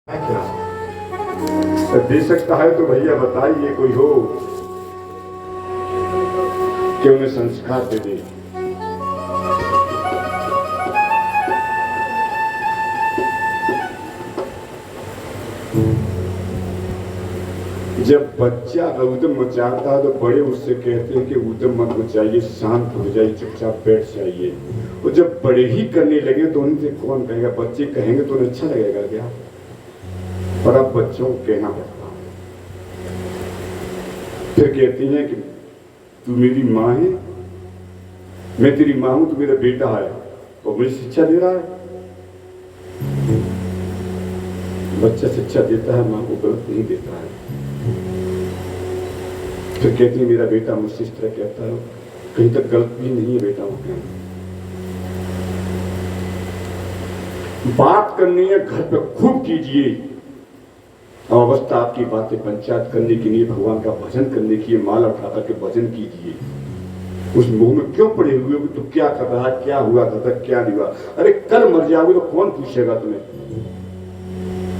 क्या दे सकता है तो भैया बताइए, कोई हो कि उन्हें संस्कार दे दे। जब बच्चा उद्यम मचाता है तो बड़े उससे कहते हैं कि उद्यम मत मचाइए, शांत हो जाइए, चुपचाप बैठ जाइए। और जब बड़े ही करने लगे तो उनसे कौन कहेगा? बच्चे कहेंगे तो उन्हें अच्छा लगेगा क्या? पर अब बच्चों को कहना पड़ता है। फिर कहती हैं कि तू मेरी माँ है, मैं तेरी माँ हूं, तू मेरा बेटा है और मुझे शिक्षा दे रहा है। बच्चा शिक्षा देता है, माँ को गलत नहीं देता है। फिर कहती है मेरा बेटा मुझसे इस तरह कहता है, कहीं तक गलत भी नहीं है बेटा वो कहना। बात करनी है घर पे खूब कीजिए। अवस्था आपकी बातें पंचायत करने के लिए, भगवान का भजन करने के लिए माला उठा करके भजन कीजिए। उस मुंह में क्यों पड़े हुए हो? तो क्या कर रहा है, क्या हुआ था, क्या नहीं हुआ? अरे कल मर जाओगे तो कौन पूछेगा तुम्हें?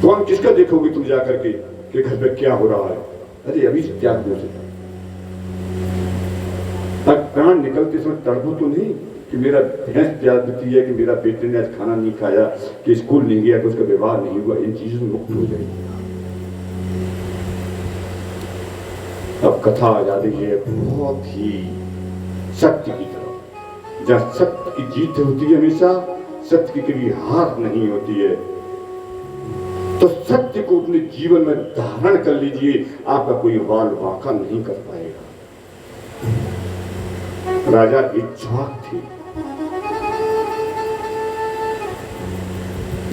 कौन किसका देखोगे तुम जाकर के कि घर पे क्या हो रहा है? अरे अभी से त्याग दो। प्राण निकलते समय तड़पो तो नहीं कि मेरा भैंस त्याग देती है, कि मेरा बेटे ने आज खाना नहीं खाया, कि स्कूल नहीं गया, कि उसका व्यवहार नहीं हुआ। इन चीजों से मुक्त हो जाएगी। अब कथा आ जाती है बहुत ही सत्य की तरफ, जहां सत्य की जीत होती है, हमेशा सत्य की कभी हार नहीं होती है। तो सत्य को अपने जीवन में धारण कर लीजिए, आपका कोई वाल वाका नहीं कर पाएगा। राजा इक्ष्वाक थे,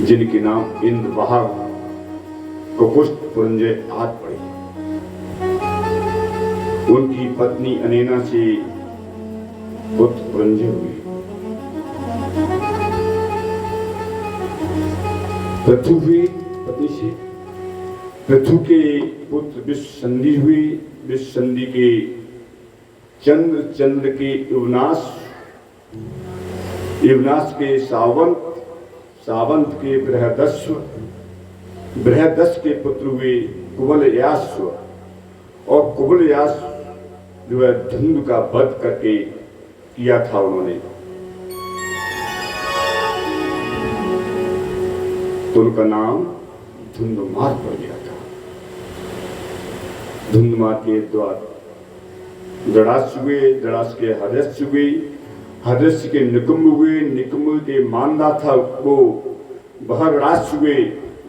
जिनके नाम इंद्र, वाहक, कुकुष्ट, पुरंजय आदि पड़े। उनकी पत्नी अनेना से पुत्र पुरंजय हुए। पृथु हुए पत्नी से, पृथु के पुत्र विश्वसंधि हुए, विश्वसंधि के चंद्र, चंद्र के युवनाश, युवनाश के सावंत, सावंत के बृहदस्व, बृहदस्व के पुत्र हुए कुबलयाश्व, और कुबलयाश जो है धुंध का वध करके किया था उन्होंने। तो उनका नाम धुंधुमार पड़ गया था। धुंधुमार के द्वारा जड़ास हुए, जड़ास के हर्यस्य हुए, हर्यस्य के निकुंभ हुए, निकुंभ के मानदाता वो बहरणास हुए,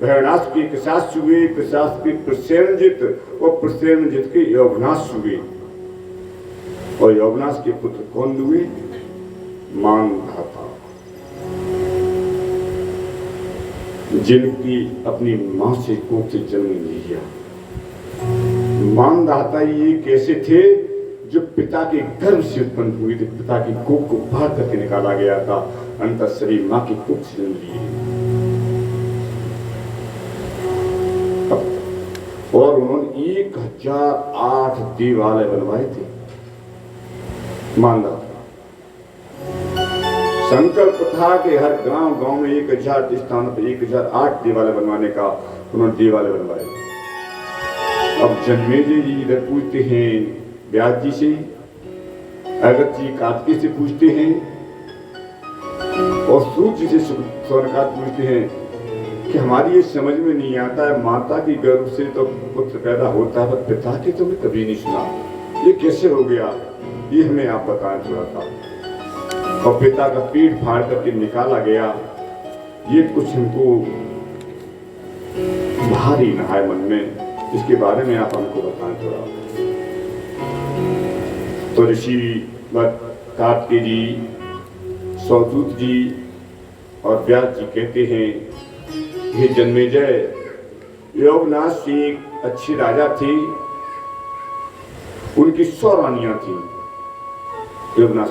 बहरणास के कृशास हुए, कृशास के प्रसेनजित, और प्रसेनजित के यौवनाश हुए। और यौवनाश के पुत्र कौन हुए? मानदाता, जिनकी अपनी मां से कोख से जन्म लिया। मानदाता ये कैसे थे? जो पिता के गर्भ से उत्पन्न हुए थे, पिता की कोख को बाहर करके निकाला गया था, अंतर शरीर मां की कोख से जन्म लिए। और उन्होंने 1008 देवालय बनवाए थे। मानदाता संकल्प था कि हर गांव गांव में 1000 स्थानों पर 1008 देवालय बनवाने का। उन्होंने देवालय बनवाए। अब जन्मेजय जी इधर पूछते हैं व्यास जी से, अगस्त जी कार्तिकेय से पूछते हैं, और सूर्य जी से स्वर्णकात पूछते हैं कि हमारी ये समझ में नहीं आता है, माता की गर्भ से तो पुत्र पैदा होता है, पर पिता की तो मैं कभी नहीं सुना। ये कैसे हो गया? ये हमें आप बताएं थोड़ा सा। और पिता का पेट फाड़ करके निकाला गया, ये कुछ हमको भारी ना है मन में, इसके बारे में आप हमको बताएं थोड़ा। तो ऋषि कार्तिकेय जी, सौदूत जी और व्यास जी कहते हैं, हे जन्मेजय, यौवनाश से एक अच्छी राजा थी, उनकी 100 रानियां थी यौवनाश,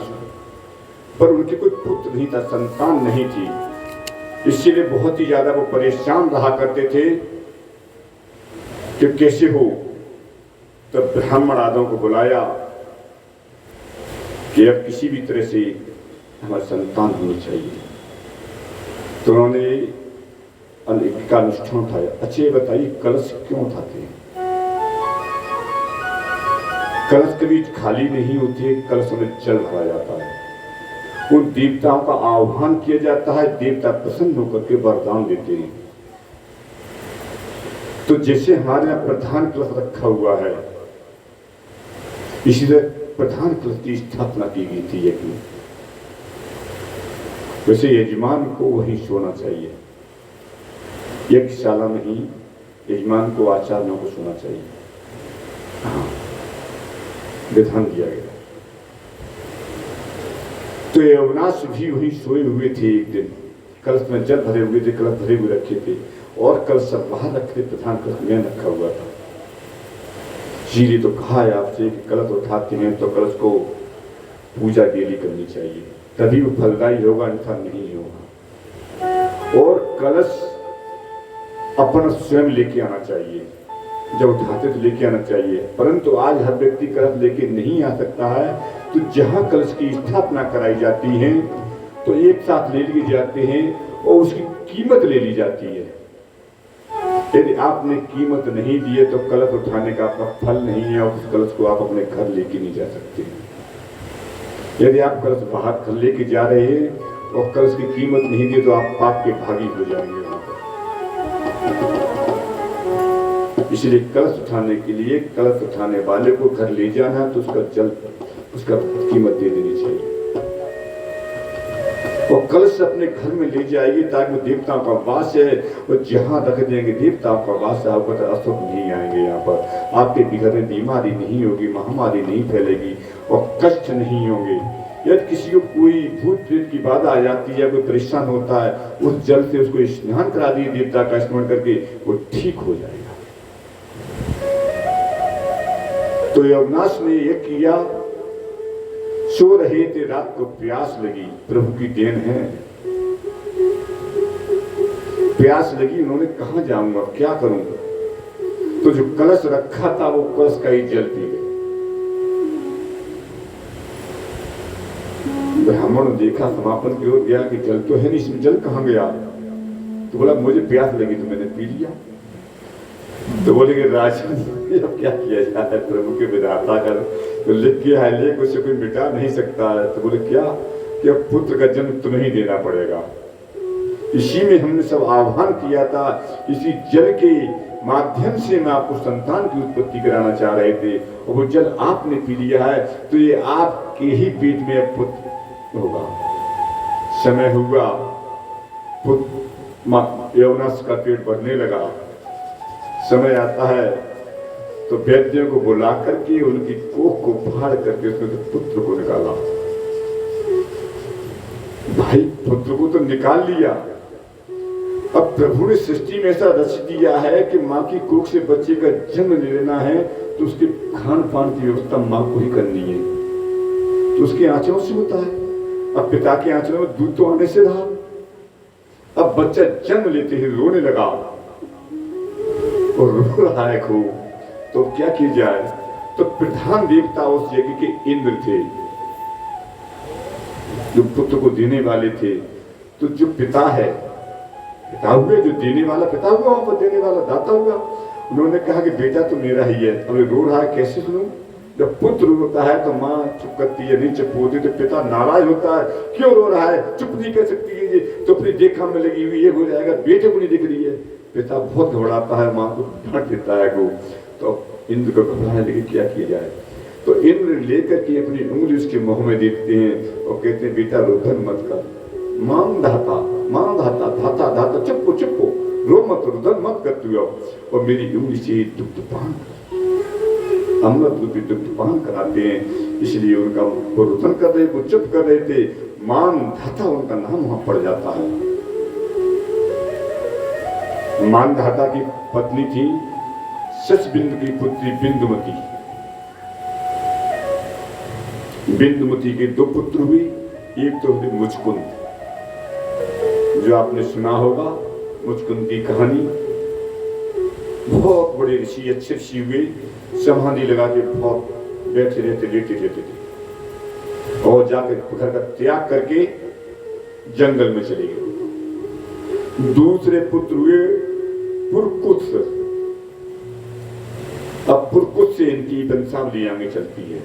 पर उनके कोई पुत्र नहीं था, संतान नहीं थी। इसीलिए बहुत ही ज्यादा वो परेशान रहा करते थे कि कैसे हो। तब ब्राह्मण आदों को बुलाया कि अब किसी भी तरह से हमारी संतान होनी चाहिए। तो उन्होंने का अनुष्ठान उठाया। अच्छा ये बताइए कलश क्यों उठाते हैं? कलश कभी खाली नहीं होते, कलश में जल भरा जाता है, उन देवताओं का आह्वान किया जाता है, देवता प्रसन्न होकर के वरदान देते हैं। तो जैसे हमारे यहाँ प्रधान कलश रखा हुआ है, इसी तरह प्रधान कलश की स्थापना की गई थी यज्ञ में। वैसे यजमान को वही सोना चाहिए, यज्ञशाला में ही यजमान को, आचार्यों को सोना चाहिए। हाँ, विधान दिया गया। तो यवनाश भी वही सोए हुए थे। एक दिन कलश में जल भरे हुए थे, कलश भरे हुए रखे थे, और कलश सब बाहर रखे, प्रधान कलश में रखा हुआ था। जी ने तो कहा है आपसे कि कलश उठाते हैं तो कलश को पूजा डेली करनी चाहिए, तभी वो फलदायी होगा, अन्यथा नहीं होगा। और कलश अपना स्वयं लेके आना चाहिए, जब उठाते तो लेके आना चाहिए। परंतु आज हर व्यक्ति कलश लेके नहीं आ सकता है, तो जहां कलश की स्थापना कराई जाती है तो एक साथ ले लिए जाते हैं और उसकी कीमत ले ली जाती है। यदि आपने कीमत नहीं दी है तो कलश उठाने का आपका फल नहीं है, और उस कलश को आप अपने घर लेके नहीं जा सकते। यदि आप कलश बाहर लेके जा रहे हैं और कलश की कीमत नहीं दी तो आप पाप के भागी हो जाएंगे वहां पर। इसलिए कलश उठाने के लिए, कलश उठाने वाले को घर ले जाना तो उसका कीमत दे देनी चाहिए, और कलश अपने घर में ले जाएगी ताकि वो देवताओं का वास है, और जहां रख देंगे देवताओं का वास है, आपको असुख नहीं आएंगे। यहाँ पर आपके घर में बीमारी नहीं होगी, महामारी नहीं फैलेगी और कष्ट नहीं होंगे। यदि किसी को कोई भूत प्रेत की बाधा आ जाती है, कोई परेशान होता है, उस जल से उसको स्नान करा दिए देवता का स्मरण करके, वो ठीक हो जाएगा। तो यवनाश ने यह किया, सो रहे थे, रात को प्यास लगी, प्रभु की देन है, प्यास लगी, उन्होंने कहां जाऊंगा, क्या करूंगा? तो जो कलश रखा था वो कलश का ही जल पी गए। ब्राह्मण ने देखा, समापन की ओर गया कि जल तो है नहीं, इसमें जल कहां गया? तो बोला मुझे प्यास लगी तो मैंने पी लिया। तो बोले कि राजन अब क्या किया जाए, प्रभु के विधाता का तो लिख के है, लेख उसे कोई मिटा नहीं सकता है। तो बोले क्या कि अब पुत्र का जन्म तुम्हें ही देना पड़ेगा। इसी में हमने सब आह्वान किया था, इसी जल के माध्यम से मैं आपको संतान की उत्पत्ति कराना चाह रहे थे, और वो जल आपने पी लिया है, तो ये आपके ही पेट में अब पुत्र होगा। समय हुआ, यवनाश का पेट बढ़ने लगा। समय आता है तो वैद्यों को बुला करके उनकी कोख को फाड़ करके उसमें से पुत्र को निकाला। भाई पुत्र को तो निकाल लिया, अब प्रभु ने सृष्टि में ऐसा रच दिया है कि माँ की कोख से बच्चे का जन्म ले लेना है तो उसके खान पान की व्यवस्था माँ को ही करनी है, तो उसके आंचलों से होता है। अब पिता के आंचलों में दूध तो आने से रहा, अब बच्चा जन्म लेते ही रोने लगा और रो रहा है खूब, तो क्या की जाए? तो प्रधान देवता उस यज्ञ के इंद्र थे, जो पुत्र को देने वाले थे। तो जो पिता है, पिता हुए, जो देने वाला पिता हुआ, वहां पर देने वाला दाता हुआ। उन्होंने कहा कि बेटा तो मेरा ही है, अब रो रहा है कैसे सुनूं? जब पुत्र रोता है तो माँ चुप करती है, नहीं चुप होती, तो पिता नाराज होता है, क्यों रो रहा है, चुप नहीं कर सकती है, तो अपनी देखा में लगी हुई, ये हो जाएगा, बेटे को नहीं दिख रही है। पिता बहुत घबराता है, माँ को डांट देता है वो। तो इंद्र को घबराने लगे, क्या किया जाए? तो इंद्र लेकर के अपनी उंगली उसके मुंह में देते हैं और कहते हैं बेटा रुदन मत कर, मां धाता धाता धाता, चुप्पो चुप्पो, रो मत, रुदन मत कर तू, और मेरी उंगली से दुग्ध पान कर, अमृत रूपी दुग्ध पान कराते हैं। इसलिए उनका वो रुदन कर रहे, वो चुप कर रहे थे, मान धाता उनका नाम वहां पड़ जाता है। मानधाता की पत्नी थी शशबिंदु की पुत्री बिंदुमती। बिंदुमती के दो पुत्र हुए, एक तो हुई मुचकुंद, जो आपने सुना होगा मुचकुंद की कहानी। बहुत बड़े ऋषि, अच्छे ऋषि हुए, समाधि लगा के बहुत बैठे रहते, लेटे रहते थे, और जाकर घर का त्याग करके जंगल में चले गए। दूसरे पुत्र हुए पुरकुत्स। अब पुरकुत्स से इनकी वंशावली आगे चलती है।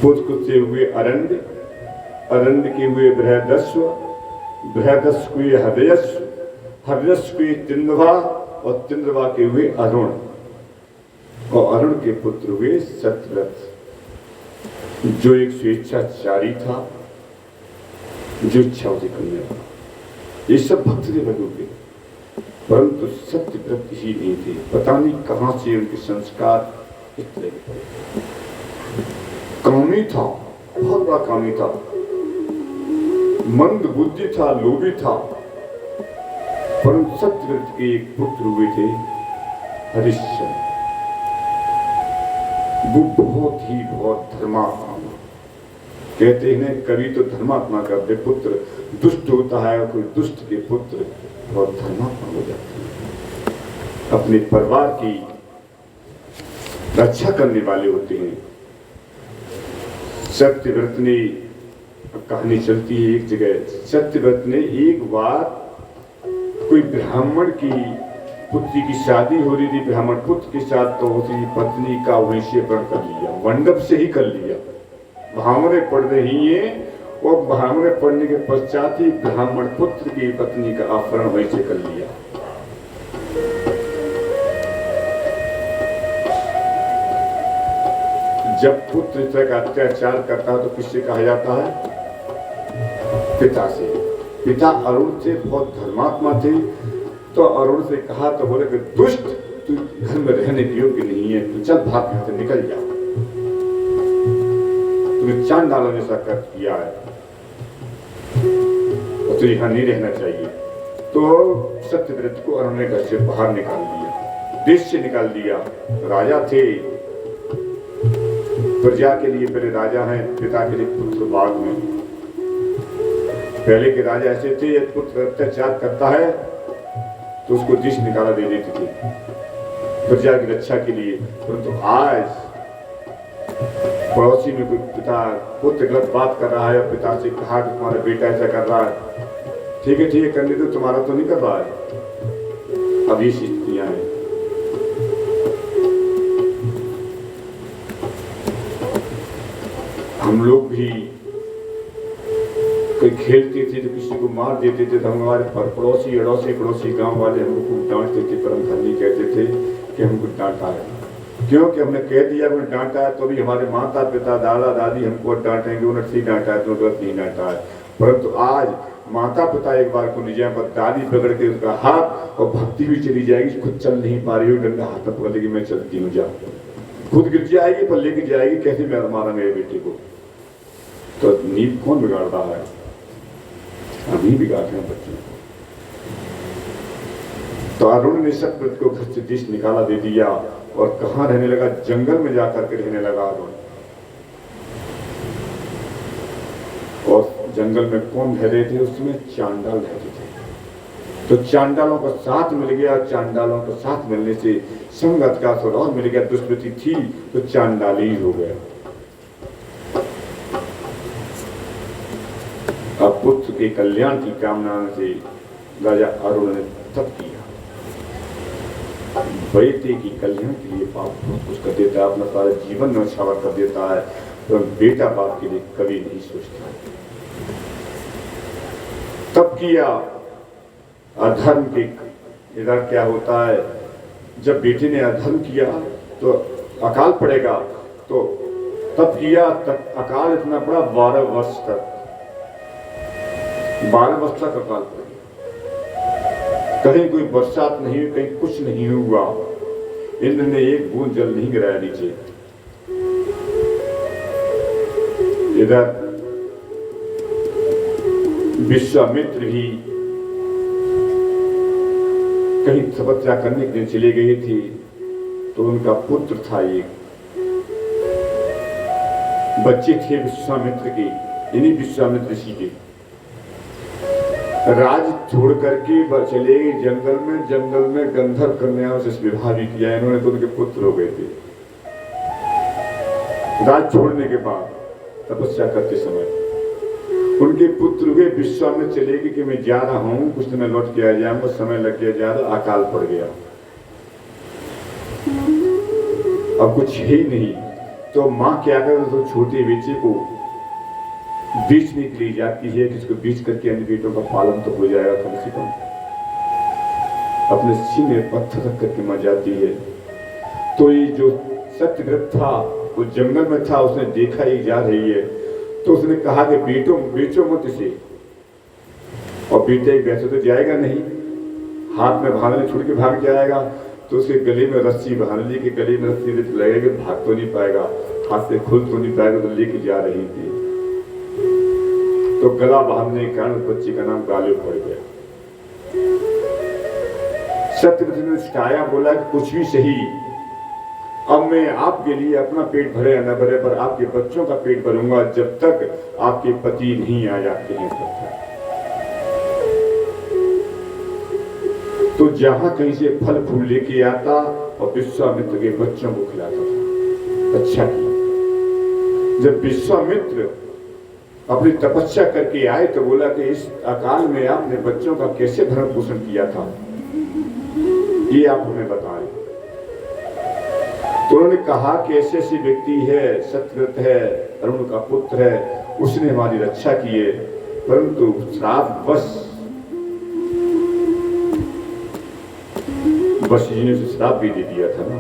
पुरकुत्स से हुए अरण्य, अरण्य के हुए बृहदस्व, बृहदस्व हुए हृदयस्व, हृदयस्व हुए तिंद्वा और तिंद्वा के हुए अरुण, और अरुण के पुत्र हुए सत्यव्रत, जो एक स्वेच्छाचारी था, जो इच्छाओं से करने वाला। ये सब भक्त थे भगवान के, परंतु सत्यव्रत ही नहीं थे। पता नहीं कहां से उनके संस्कार इतने। कामी था, बहुत बड़ा कामी था, मंद बुद्धि था, लोभी था, परंतु सत्यव्रत के एक पुत्र हुए थे हरिश्चंद्र। वो बहुत धर्मात्मा। कहते हैं कभी तो धर्मात्मा का पुत्र दुष्ट होता है और कोई दुष्ट के पुत्र बहुत धर्मात्मा हो जाते हैं, अपने परिवार की रक्षा करने वाले होते हैं। सत्यव्रत ने, कहानी चलती है एक जगह, सत्यव्रत ने एक बार कोई ब्राह्मण की पुत्री की शादी हो रही थी, ब्राह्मण पुत्र के साथ, तो उसकी पत्नी का वैश्यकरण कर लिया, मंडप से ही कर लिया। ब्राह्मणे पढ़ रही है और ब्राह्मणे पढ़ने के पश्चात ही ब्राह्मण पुत्र की पत्नी का अपहरण वैसे कर लिया। जब पुत्र इस तरह का अत्याचार करता है तो किससे कहा जाता है? पिता से। पिता अरुण से बहुत धर्मात्मा थे, तो अरुण से कहा तो बोले कि दुष्ट, तू घर में रहने के योग्य नहीं है, तू चल भाग यहाँ से निकल जा, तूने चांडालों ने ऐसा कर किया है और तुझे यहाँ नहीं रहना चाहिए। तो सत्यव्रत को अरुण ने घर से बाहर निकाल दिया, देश से निकाल दिया। राजा थे, प्रजा के लिए पहले राजा हैं, पिता के लिए पुत्र बाद में। पहले के राजा ऐसे थे, यदि पुत्र अत्याचार करता है तो उसको देश निकाला दे देते थे प्रजा की रक्षा के लिए। परंतु आज पड़ोसी में कोई पिता पुत्र गलत बात कर रहा है और पिता से कहा कि तुम्हारा बेटा ऐसा कर रहा है, ठीक है करने दो, तुम्हारा तो नहीं कर रहा है। अब ये स्थितियां हैं। हम लोग भी कोई खेलते थे तो किसी को मार देते थे तो हमारे पड़ोसी अड़ोसी पड़ोसी गांव वाले हमको खूब डांटते थे, पर हम घर नहीं कहते थे कि हमको डांटा है, क्योंकि हमने कह दिया हमने डांटा है तो भी हमारे माता पिता दादा दादी हमको डांटेंगे, उन्होंने ठीक डांटा है तो गलत नहीं डांटा है। परंतु आज माता पिता एक बार को नहीं जाए पर दादी पकड़ के उसका हाथ और भक्ति भी चली जाएगी, खुद चल नहीं पा रही हो, डंडा हाथ पकड़ लेगी, मैं चलती हूँ जा, खुद गिर जाएगी पर लेके जाएगी, कैसे मैं मारा मेरे बेटे को। तो नींद कौन बिगाड़ रहा है? हम ही बिगाड़ रहे हैं बच्चों को। तो अरुण ने सत्यव्रत को घर से देश निकाला दे दिया और कहाँ रहने लगा? जंगल में जाकर के रहने लगा अरुण। और जंगल में कौन रह रहे थे? उसमें चांडाल रहते थे। तो चांडालों का साथ मिल गया, चांडालों का साथ मिलने से संगत का स्वभाव मिल गया, दुष्कृति थी तो चांडाल ही हो गया। अब पुत्र के कल्याण की कामना से राजा अरुण ने तप किया, बेटे की कल्याण के लिए बाप बहुत कुछ कर देता है, अपना सारा जीवन नौछावर कर देता है, तो बेटा बाप के लिए कभी नहीं सोचता। तप किया। अधर्म के इधर क्या होता है, जब बेटे ने अधर्म किया तो अकाल पड़ेगा, तो तप किया, तब अकाल इतना बड़ा 12 वर्ष तक, 12 वर्ष तक अकाल पड़ा, कहीं कोई बरसात नहीं हुई, कहीं कुछ नहीं हुआ, इंद्र ने एक बूंद जल नहीं गिराया नीचे। इधर विश्वामित्र भी कहीं तपस्या करने के लिए चले गए थे, तो उनका पुत्र था, एक बच्चे थे विश्वामित्र के, इन्हीं विश्वामित्र ऋषि के। राज छोड़ करके चले गए जंगल में, जंगल में गंधर्व कन्याओं से विवाह भी किया इन्होंने, तो उनके पुत्र हो गए थे। राज छोड़ने के बाद तपस्या करते समय, उनके पुत्र हुए, विश्वामित्र चले गए कि मैं जा रहा हूं, कुछ दिन में लौट के आ जाऊंगा, समय लग गया, जा रहा, अकाल पड़ गया, अब कुछ है ही नहीं। तो माँ क्या कर, तो छोटे बच्चे को बेचने के लिए जाती है कि इसको बेच करके अन्य बेटों का पालन तो हो जाएगा कम से कम। अपने सीने पत्थर रख करके माँ जाती है। तो ये जो सत्यव्रत था वो जंगल में था, उसने देखा ये जा रही है, तो उसने कहा कि बेचो मत इसे। और बेटे वैसे तो जाएगा नहीं, हाथ में भाले छुड़ के भाग जाएगा, तो उसके गले में रस्सी बांध ली कि गले में रस्सी लगेगी, भाग तो नहीं पाएगा, हाथ से खुल तो नहीं पाएगा, तो लेके जा रही थी। तो गला बांधने के कारण बच्चे का नाम गालिब पड़ गया। सत्यव्रत ने सिखाया, बोला कि कुछ भी सही, अब मैं आपके लिए अपना पेट भरे या न भरे, पर आपके बच्चों का पेट भरूंगा जब तक आपके पति नहीं आ जाते हैं तब तक। तो जहां कहीं से फल फूल लेके आता और विश्वामित्र के बच्चों को खिलाता था। अच्छा किया। जब विश्वामित्र अपनी तपस्या करके आए तो बोला कि इस अकाल में आपने बच्चों का कैसे भरण पोषण किया था, ये आप हमें बताएं। तो उन्होंने कहा कि ऐसे ऐसे व्यक्ति है, सत्यव्रत है, अरुण का पुत्र है, उसने हमारी रक्षा की है, परंतु श्राप बस जी ने उसे श्राप भी दे दिया था ना,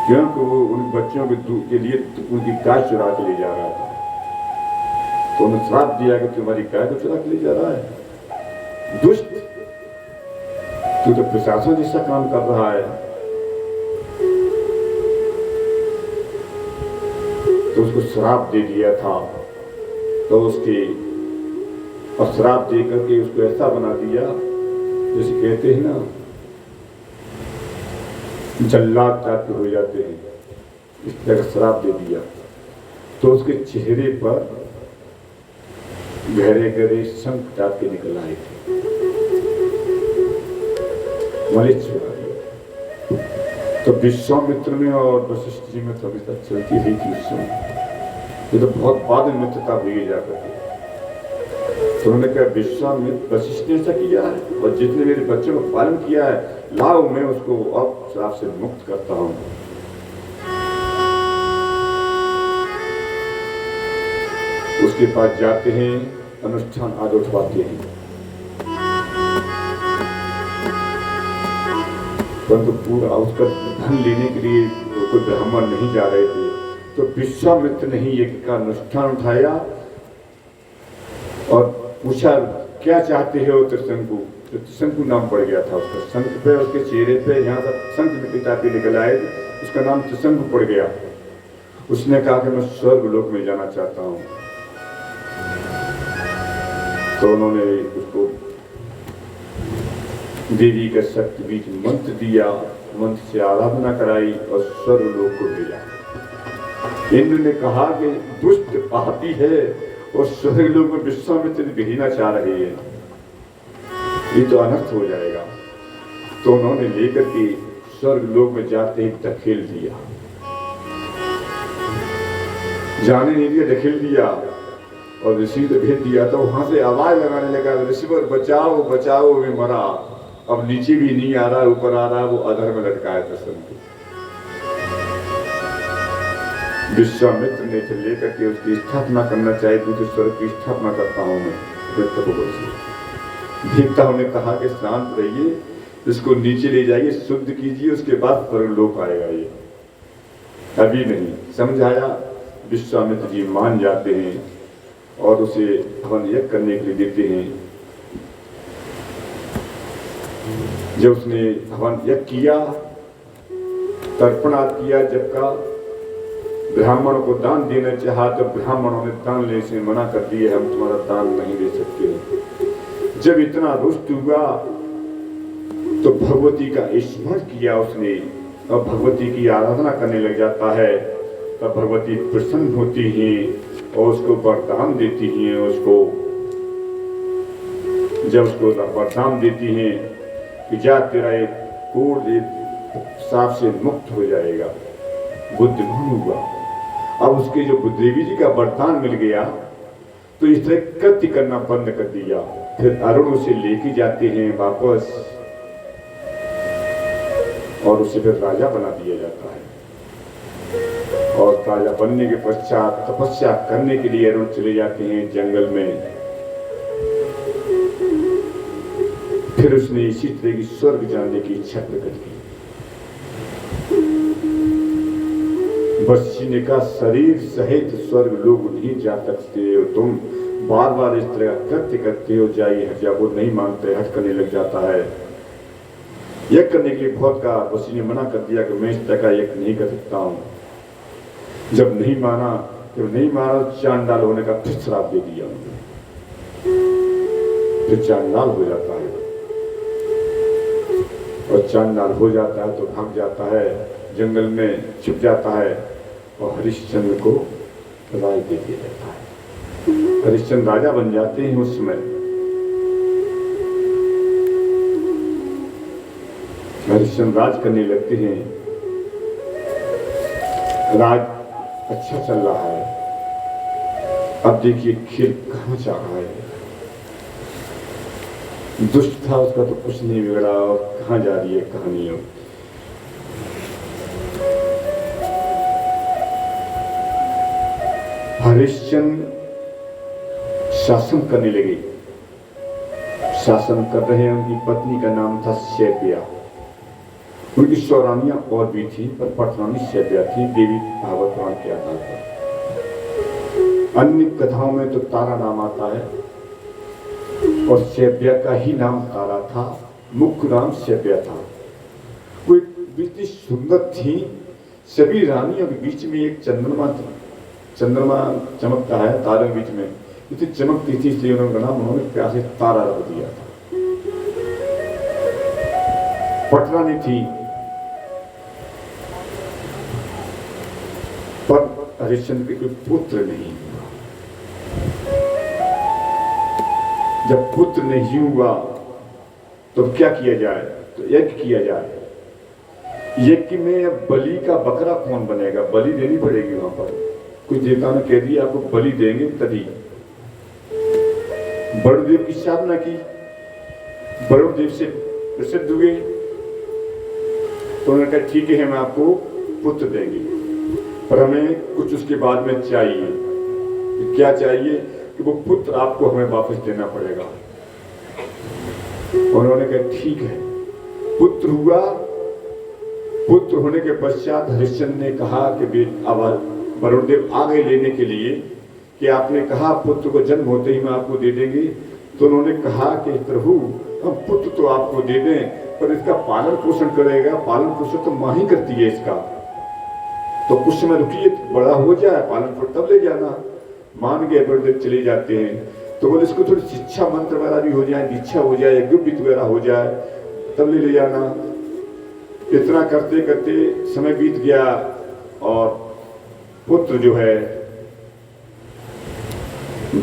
क्योंकि वो उन बच्चों के लिए उनकी गाय चुरा के ले जा रहा था। तो उन्होंने श्राप दिया कि तुम्हारी गाय को चुरा के ले जा रहा है, दुष्ट, तू तो प्रशासन जैसा काम कर रहा है। तो उसको श्राप दे दिया था। तो उसके और श्राप दे करके उसको ऐसा बना दिया, जैसे कहते हैं ना, जल्लाद टाइप हो जाते हैं, इस तरह श्राप दे दिया। तो उसके चेहरे पर गहरे गहरे शंख टाइप के निकल आए थे, मलिच छुड़ा दिया। तो विश्वामित्र में और वशिष्ठ जी में तो अभी तक चलती रही थी उस समय, ये तो बहुत बाद में मित्रता हुई जाकर के। तो उन्होंने कहा विश्वामित्र वशिष्ठ ने ऐसा किया है, और जितने मेरे बच्चों को पालन किया है, लाओ मैं उसको अब श्राप से मुक्त करता हूं। उसके पास जाते हैं, अनुष्ठान आदि उठवाते हैं, परंतु पूरा उसका धन लेने के लिए कोई ब्राह्मण नहीं जा रहे थे। तो विश्वामित्र ने ही यज्ञ का अनुष्ठान उठाया और पूछा क्या चाहते हो त्रिशंकु। तो त्रिशंकु नाम पड़ गया था उसका, शंख पे, उसके चेहरे पे यहाँ तक शंख निकलता पे निकल आए, उसका नाम त्रिशंकु पड़ गया। उसने कहा कि मैं स्वर्ग लोक में जाना चाहता हूँ। तो उन्होंने उसको देवी का शक्ति बीज मंत्र दिया, मंत्र से आराधना कराई और स्वर्ग लोक को भेजा। इंद्र ने कहा कि दुष्ट पापी है और स्वर्ग लोक में विश्वामित्र भेजना चाह रही है, ये तो अनर्थ हो जाएगा। तो उन्होंने लेकर के स्वर्ग लोक में जाते ही धकेल दिया, जाने नहीं दिया, धकेल दिया और ऋषि को भेज दिया। तो वहां से आवाज लगाने लगा, ऋषिवर बचाओ बचाओ, मैं मरा, अब नीचे भी नहीं आ रहा, ऊपर आ रहा, वो अधर में लटकाया था सब। विश्वामित्र ने लेकर के उसकी स्थापना करना चाहिए, दूसरे स्वर्ग की स्थापना करता हूं मैं। देवताओं ने कहा कि शांत रहिए, इसको नीचे ले जाइए, शुद्ध कीजिए, उसके बाद स्वर्ग लोक आएगा। ये अभी नहीं समझाया। विश्वामित्र जी मान जाते हैं और उसे हवन यज्ञ करने के लिए देते हैं। जब उसने हवन यज्ञ किया, तर्पणाद किया, जब का ब्राह्मणों को दान देना चाहा तो ब्राह्मणों ने दान लेने से मना कर दिया, हम तुम्हारा दान नहीं दे सकते। जब इतना रुष्ट हुआ तो भगवती का स्मरण किया उसने और भगवती की आराधना करने लग जाता है। तब भगवती प्रसन्न होती हैं और उसको वरदान देती हैं। उसको जब उसको वरदान देती हैं कि जा तेरा एक कोढ़ सांप से मुक्त हो जाएगा, बुद्धिमान हुआ। अब उसके जो देवी जी का वरदान मिल गया तो इस तरह कृत्य करना बंद कर दिया। फिर अरुण उसे लेके जाते हैं वापस और उसे फिर राजा बना दिया जाता है। और राजा बनने के पश्चात तपस्या करने के लिए अरुण चले जाते हैं जंगल में। फिर उसने इसी तरह की स्वर्ग जाने की इच्छा प्रकट की। वशिष्ठ ने कहा, शरीर सहित स्वर्ग लोग नहीं जा सकते हो, तुम बार बार इस तरह कृत्य करते हो, जाइए हट जाओ। वो नहीं मानते, हट करने लग जाता है। यज्ञ करने के लिए बहुत कहा, वशिष्ठ ने मना कर दिया कि मैं इस तरह का यज्ञ नहीं कर सकता हूं। जब नहीं माना चांडाल होने का फिर श्राप दे दिया। फिर चांडाल हो जाता है और चांडाल हो जाता है तो भाग जाता है, जंगल में छिप जाता है और हरिश्चंद्र को राज दे दिया जाता है। हरिश्चंद्र राजा बन जाते हैं। उस समय हरिश्चंद्र राज करने लगते हैं। राज अच्छा चल रहा है। अब देखिए खेल कहां जा रहा है। दुष्ट था उसका तो कुछ नहीं बिगड़ा, और कहां जा रही है कहानी। हरिश्चंद्र शासन करने लगे। शासन कर रहे हैं। उनकी पत्नी का नाम था शैब्या। उनकी सौरानियां और भी थी, पर पटरानी शैब्या थी, देवी भागवत पुराण के आधार पर। अन्य कथाओं में तो तारा नाम आता है और शैब्या का ही नाम तारा था। मुख्य नाम शैब्या था। वो इतनी सुंदर थी। सभी रानियों के बीच में एक चंद्रमा था। चंद्रमा चमकता है तारे के बीच में, इतनी चमकती थी, इसलिए उन्होंने प्यार से तारा रख दिया था। पटरानी थी, पर हरिश्चंद्र के कोई पुत्र नहीं हुआ। जब पुत्र नहीं हुआ तो क्या किया जाए? तो यज्ञ किया जाए। यज्ञ में अब बलि का बकरा कौन बनेगा? बलि देनी पड़ेगी। वहां पर कुछ देवता ने कह दिया आपको बलि देंगे तभी। वरुणदेव की साधना की, वरुणदेव से प्रसिद्ध हुए, तो उन्होंने कहा ठीक है हम आपको पुत्र देंगे, पर हमें कुछ उसके बाद में चाहिए। क्या चाहिए? कि वो पुत्र आपको हमें वापस देना पड़ेगा। उन्होंने कहा ठीक है। पुत्र हुआ। पुत्र होने के पश्चात हरिश्चंद्र ने कहा कि वरुणदेव आ गए लेने के लिए कि आपने कहा पुत्र को जन्म होते ही मैं आपको दे देंगे। तो उन्होंने कहा कि प्रभु हम पुत्र तो आपको दे दें, पर इसका पालन पोषण करेगा। पालन पोषण तो मां ही करती है इसका, तो कुछ समय रुकिए, बड़ा हो जाए पालन पोषण तब ले जाना। मान गए, वरुणदेव चले जाते हैं। तो बोले इसको थोड़ी शिक्षा मंत्र वगैरह भी हो जाए, दीक्षा हो जाए, यज्ञ वगैरह हो जाए, तब ले जाना। इतना करते करते समय बीत गया और पुत्र जो है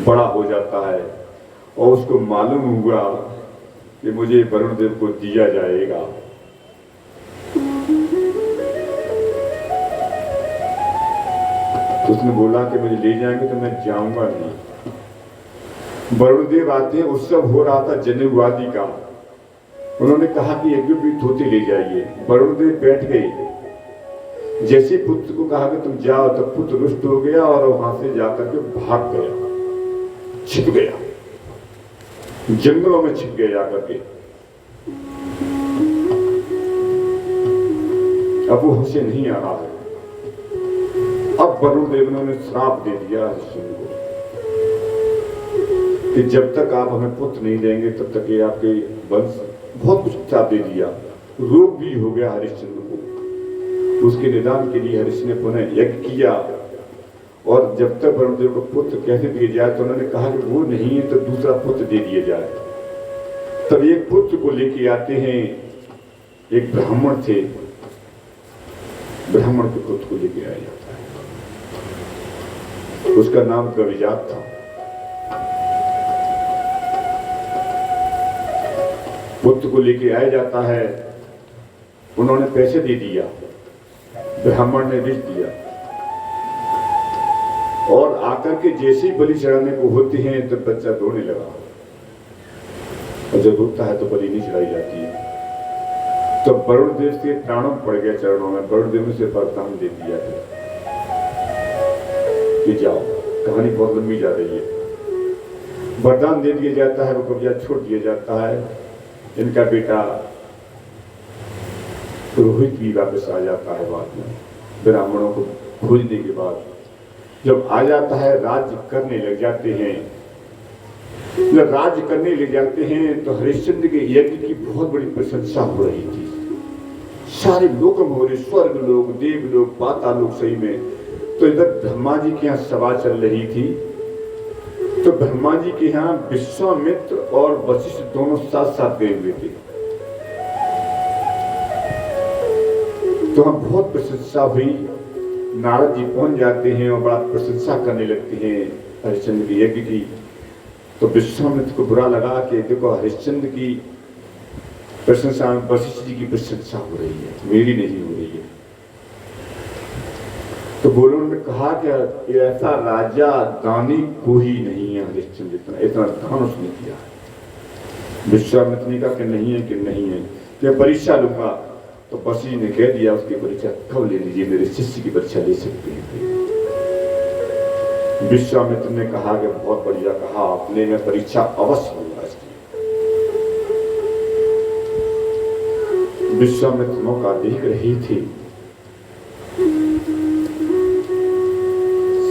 बड़ा हो जाता है और उसको मालूम हुआ कि मुझे वरुणदेव को दिया जाएगा। तो उसने बोला कि मुझे ले जाएंगे तो मैं जाऊंगा नहीं। वरुणदेव आते हैं, उत्सव हो रहा था जनेऊ आदि का। उन्होंने कहा कि यज्ञ भी धोते ले जाइए। वरुणदेव बैठ गए। जैसे पुत्र को कहा कि तुम जाओ, तो पुत्र रुष्ट हो गया और वहां से जाकर के भाग गया, छिप गया, जंगलों में छिप गया जाकर के। अब वो हमसे नहीं आ रहा है। अब वरुणदेव ने श्राप दे दिया हरिश्चंद्र को कि जब तक आप हमें पुत्र नहीं देंगे तब तक ये आपके वंश, बहुत कुछ श्राप दे दिया। रोग भी हो गया हरिश्चंद्र को। उसके निदान के लिए हरिश्चंद्र ने पुनः यज्ञ किया और जब तक वरुणदेव को पुत्र कैसे दिए जाए, तो उन्होंने कहा कि वो नहीं है तो दूसरा पुत्र दे दिया जाए। तब एक पुत्र को लेके आते हैं। एक ब्राह्मण थे, ब्राह्मण के पुत्र को लेके आया जाता है। उसका नाम कविजात था। पुत्र को लेके आया जाता है। उन्होंने पैसे दे दिया, ब्राह्मण ने रिश्त दिया। और आकर के जैसे ही बलि चढ़ाने को होती हैं तो बच्चा रोने लगा, और जब रोता है तो बलि नहीं चढ़ाई जाती है। तो वरुण देव के प्राणों पड़ गया चरणों में, वरुण देव से वरदान दे दिया था कि जाओ, कहानी बहुत लंबी जा रही है। वरदान दे दिया जाता है, वो कब्जा छोड़ दिया जाता है। इनका बेटा रोहित भी वापस आ जाता है बाद में, ब्राह्मणों को खोजने के बाद। जब आ जाता है, राज्य करने लग जाते हैं। जब राज्य करने लग जाते हैं तो हरिश्चंद्र के यज्ञ की बहुत बड़ी प्रशंसा हो रही थी। सारे लोक हो रहे, स्वर्ग लोग, देव लोग, पाताल लोग सही में। तो इधर ब्रह्मा जी के यहाँ सभा चल रही थी। तो ब्रह्मा जी के यहाँ विश्वामित्र और वशिष्ठ दोनों साथ साथ गए हुए थे। तो हम बहुत प्रशंसा हुई, नारद जी पहुंच जाते हैं और बड़ा प्रशंसा करने लगते हैं हरिश्चंद्र के यज्ञ की। तो विश्वामित्र को बुरा लगा कि देखो हरिश्चंद्र की प्रशंसा में वशिष्ठ जी की प्रशंसा हो रही है, मेरी नहीं हो रही है। तो बोलो ने कहा कि ऐसा राजा दानी कोई नहीं है हरिश्चंद्र, इतना दान उसने किया है। विश्वामित्र ने कहा कि नहीं है, कि नहीं है, कि परीक्षा लूंगा। तो वशिष्ठ ने कह दिया उसकी परीक्षा कब ले लीजिए, मेरे शिष्य की परीक्षा ले सकते हैं। विश्वामित्र ने कहा कि बहुत बढ़िया कहा आपने, मैं परीक्षा अवश्य लूंगा इसकी। विश्वामित्र मौका देख रही थी,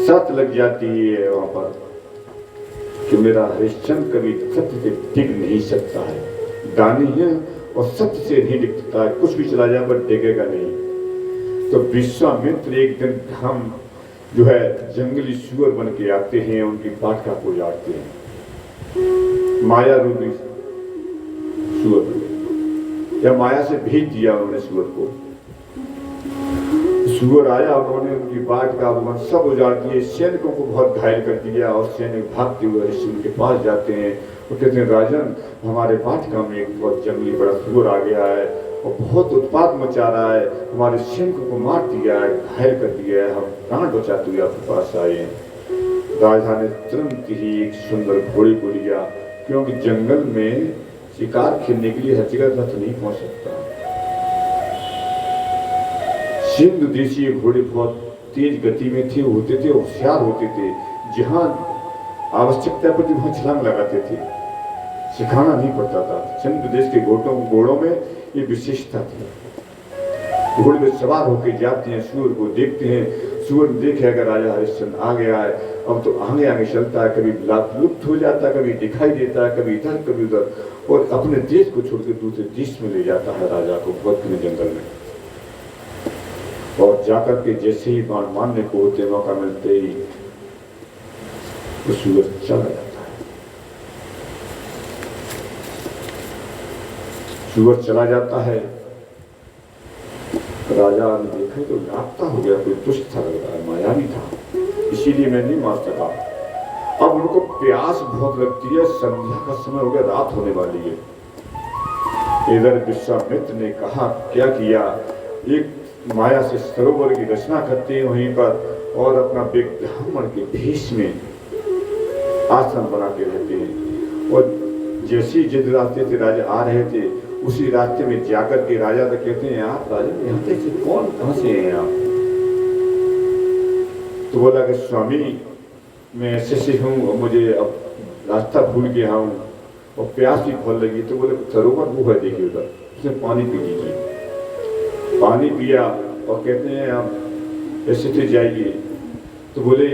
शर्त लग जाती है वहां पर कि मेरा हरिश्चंद्र कभी सत्य से टिक नहीं सकता है, दानी है और सत्य से नहीं टिकता है, कुछ भी चला जाए पर टिकेगा नहीं। तो विश्वामित्र एक दिन हम जो है जंगली सुअर बन के आते हैं, उनकी बाटका को उजाड़ते हैं। माया रूपी सुअर, या माया से भेज दिया उन्होंने सुअर को। सुअर आया, उन्होंने उनकी बाटका वन सब उजाड़ दिए, सैनिकों को बहुत घायल कर दिया। और सैनिक भागते हुए हरिश्चंद्र के पास जाते हैं और कहते हैं राजन, हमारे बाटका में एक बहुत जंगली बड़ा सुअर आ गया है और बहुत उत्पात मचा रहा है, हमारे सैनिकों को मार दिया है, घायल कर दिया है, हम प्राण बचाते हुए आपके पास आए हैं। राजा ने तुरंत ही एक सुंदर घोड़े को लिया, क्योंकि जंगल में शिकार खेलने के लिए हर जगह रथ नहीं पहुंच सकता। सिंधु देशीय घोड़े बहुत तेज गति में थे, होते थे, होशियार होते थे, जहां आवश्यकता पड़ती वहां छलांग लगाते थे, सिखाना नहीं पड़ता था। सिंधु देश के घोड़ों में ये विशेषता थी। घोड़े में सवार होकर जाते हैं, सूअर को देखते हैं, सूअर देखे अगर राजा हरिश्चंद्र आ गया है, अब तो आगे आगे चलता है, कभी लुप्त हो जाता है, कभी दिखाई देता है, कभी इधर कभी उधर, और अपने देश को छोड़कर दूसरे देश में ले जाता है राजा को, बहुत घने जंगल में। और जाकर के जैसे ही बाण मारने को होते, मौका मिलते ही वो सूअर चला जाता है। सूअर चला जाता है, राजा ने देखा तो लापता हो गया, कोई दुष्ट था लग रहा है, मायावी था, इसीलिए मैं नहीं मार सका। अब उनको प्यास बहुत लगती है, संध्या का समय हो गया, रात होने वाली है। इधर विश्वामित्र ने कहा क्या किया, एक माया से सरोवर की रचना करते हैं वहीं पर, और अपना ब्राह्मण के भेष में आश्रम बना के रहते हैं। और जैसे जिस रास्ते से राजा आ रहे थे, उसी रास्ते में जाकर के राजा तक कहते हैं, आप राजा यहाँ से कौन, कहां से हैं आप? तो बोला कि स्वामी मैं ऐसे से हूँ और मुझे अब रास्ता भूल गया हूँ और प्यास भी बहुत लगी। तो बोले सरोवर वो है, देखिए उधर, उसने पानी पी लीजिए। पानी पिया और कहते हैं आप ऐसे से जाइए। तो बोले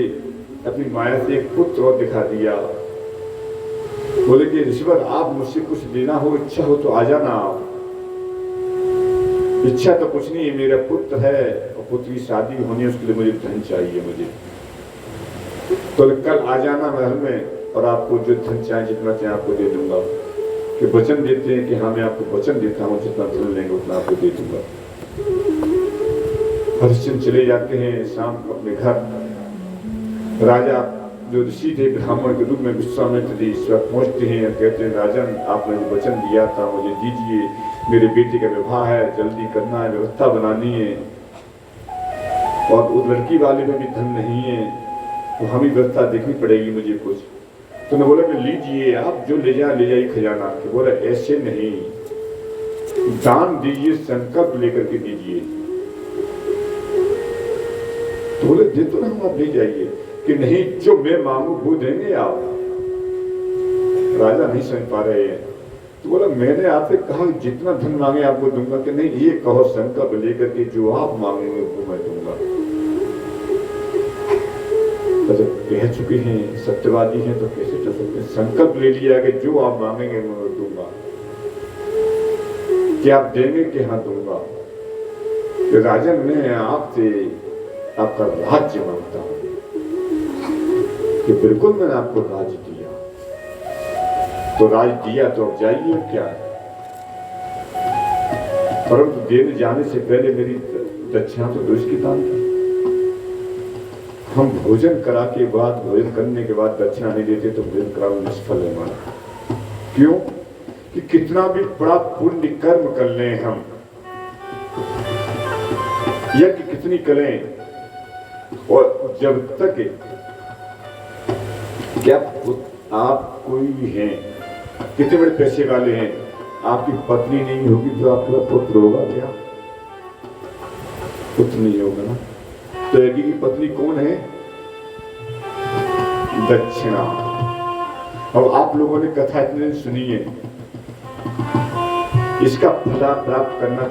अपनी माया से एक पुत्र और दिखा दिया, बोले कि ऋषिवर आप मुझसे कुछ लेना हो, इच्छा हो तो आ जाना आप। इच्छा तो कुछ नहीं है, मेरा पुत्र है और पुत्र की शादी होनी है, उसके लिए मुझे धन चाहिए मुझे। तो कल आ जाना महल में और आपको जो धन चाहिए, जितना चाहिए आपको दे दूंगा। कि वचन देते हैं कि हाँ मैं आपको वचन देता हूँ, जितना धन लेंगे उतना आपको दे दूंगा। हरिश्चंद्र चले जाते हैं शाम को अपने घर। राजा जो ऋषि थे ब्राह्मण के रूप में विश्वामित्र जी इस वक्त पहुंचते हैं और कहते हैं राजन आपने जो वचन दिया था मुझे दीजिए, मेरे बेटे का विवाह है, जल्दी करना है, व्यवस्था बनानी है, और उस लड़की वाले में भी धन नहीं है, तो हमें व्यवस्था देखनी पड़ेगी मुझे कुछ। तो मैं बोला कि लीजिए आप जो ले जाइए खजाना के। बोला ऐसे नहीं, दान दीजिए, संकल्प लेकर के दीजिए। तो बोले दे तो हम आप ले जाइए। कि नहीं, जो मैं मांगू वो देंगे आप। राजा नहीं समझ पा रहे हैं। तो बोला मैंने आपसे कहा जितना धन मांगे आपको दूंगा। कि नहीं, ये कहो संकल्प लेकर के जो आप मांगेंगे वो मैं दूंगा। तो जब कह चुके हैं, सत्यवादी हैं, तो कैसे चल सकते हैं। संकल्प ले लिया कि जो आप मांगेंगे मैं दूंगा। क्या आप देंगे कि हाँ दूंगा। कि राजन मैं आपसे आपका राज्य मांगता हूं। कि बिल्कुल मैंने आपको राज्य दिया। तो राज दिया तो अब जाइए क्या। परंतु देने जाने से पहले मेरी दक्षिणा तो दो इसकी दान की। हम भोजन करा के बाद, भोजन करने के बाद दक्षिणा नहीं देते तो भोजन कराना निष्फल है हमारा। क्यों कि कितना भी बड़ा पुण्य कर्म कर लें हम, यज्ञ कितनी करें, और जब तक क्या आप कोई हैं, कितने बड़े पैसे वाले हैं, आपकी पत्नी नहीं होगी तो आपका पुत्र होगा क्या। पुत्र नहीं होगा ना। तो यज्ञ की पत्नी कौन है। दक्षिणा। अब आप लोगों ने कथा इतने दिन सुनी है, इसका फल प्राप्त करना चाहिए।